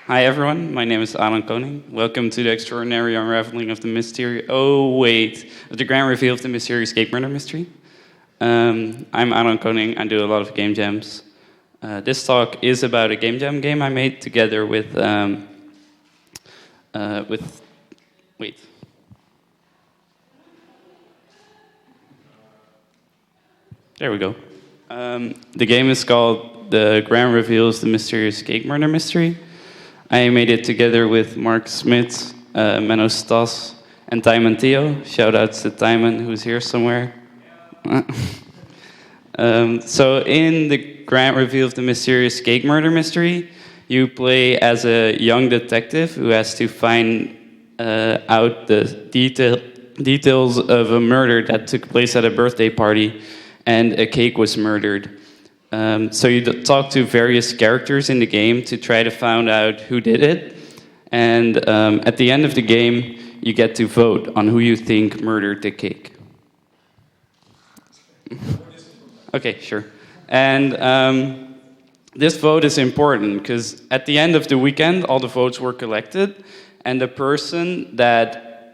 Hi everyone, my name is Aran Koning. Welcome to the extraordinary unraveling of the mystery. Oh wait, of the grand reveal of the mysterious cake murder mystery. I'm Aran Koning. I do a lot of game jams. This talk is about a game jam game I made together with wait. There we go. The game is called The Grand Reveals the Mysterious Cake Murder Mystery. I made it together with Mark Smith, Menno Stas, and Timon Theo. Shout out to Timon, who's here somewhere. So in the grand reveal of the mysterious cake murder mystery, you play as a young detective who has to find out the details of a murder that took place at a birthday party, and a cake was murdered. So you talk to various characters in the game to try to find out who did it. And at the end of the game, you get to vote on who you think murdered the cake. Okay, sure. And this vote is important because at the end of the weekend, all the votes were collected, and the person that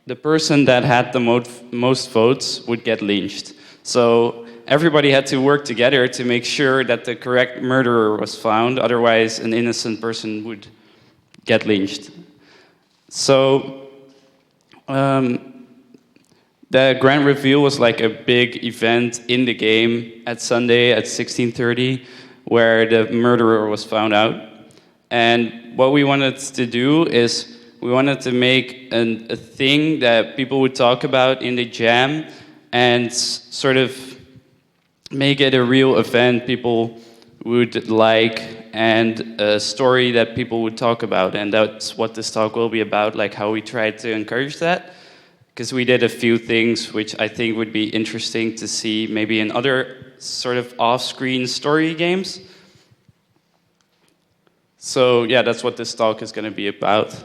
had the most votes would get lynched. So everybody had to work together to make sure that the correct murderer was found. Otherwise, an innocent person would get lynched. So the grand reveal was like a big event in the game at Sunday at 16:30, where the murderer was found out. And what we wanted to do is we wanted to make a thing that people would talk about in the jam and sort of make it a real event people would like and a story that people would talk about. And that's what this talk will be about, like how we try to encourage that. Because we did a few things which I think would be interesting to see maybe in other sort of off-screen story games. So yeah, that's what this talk is going to be about.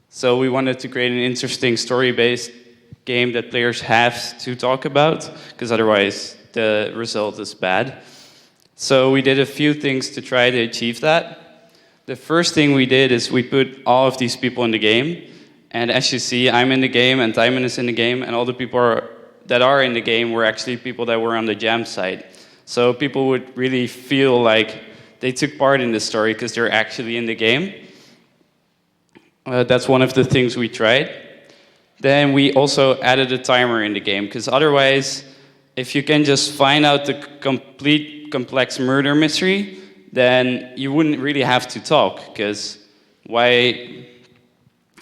So we wanted to create an interesting story-based game that players have to talk about, because otherwise the result is bad. So we did a few things to try to achieve that. The first thing we did is we put all of these people in the game. And as you see, I'm in the game and Timon is in the game, and all the people that are in the game were actually people that were on the jam side. So people would really feel like they took part in the story because they're actually in the game. That's one of the things we tried. Then we also added a timer in the game, because otherwise, if you can just find out the complete complex murder mystery, then you wouldn't really have to talk, because why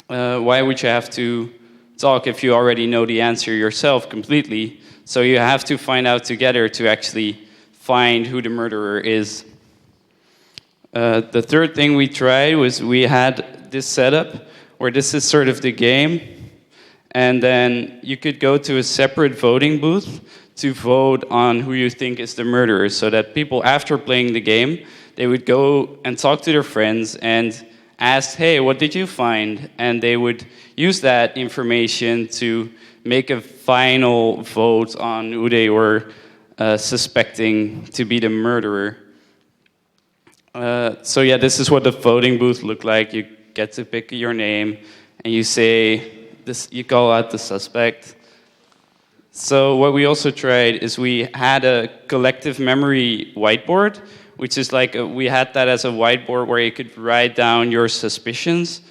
would you have to talk if you already know the answer yourself completely? So you have to find out together to actually find who the murderer is. The third thing we tried was we had this setup where this is sort of the game, and then you could go to a separate voting booth to vote on who you think is the murderer, so that people, after playing the game, they would go and talk to their friends and ask, hey, what did you find? And they would use that information to make a final vote on who they were suspecting to be the murderer. So yeah, this is what the voting booth looked like. You get to pick your name, and you say this. You call out the suspect. So what we also tried is we had a collective memory whiteboard, which is like we had that as a whiteboard where you could write down your suspicions,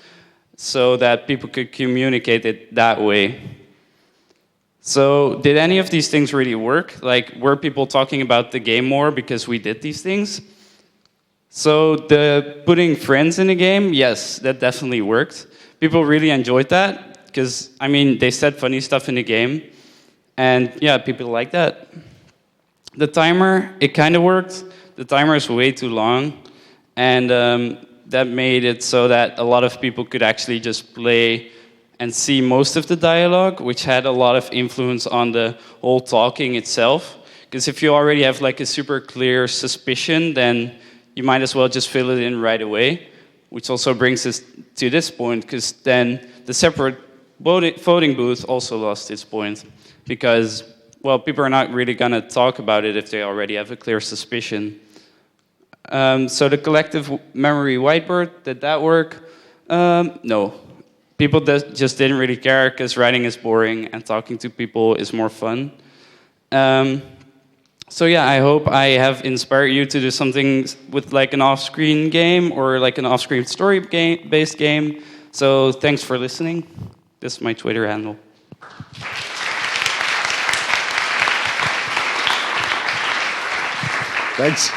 so that people could communicate it that way. So did any of these things really work? Like, were people talking about the game more because we did these things? So the putting friends in the game, yes, that definitely worked. People really enjoyed that because, I mean, they said funny stuff in the game. And yeah, people like that. The timer, it kind of worked. The timer is way too long. And that made it so that a lot of people could actually just play and see most of the dialogue, which had a lot of influence on the whole talking itself. Because if you already have like a super clear suspicion, then you might as well just fill it in right away, which also brings us to this point, because then the separate voting booth also lost its point, because, well, people are not really going to talk about it if they already have a clear suspicion. So the collective memory whiteboard, did that work? No. People just didn't really care because writing is boring and talking to people is more fun. So yeah, I hope I have inspired you to do something with like an off-screen game or like an off-screen story-based game. So thanks for listening. This is my Twitter handle. Thanks.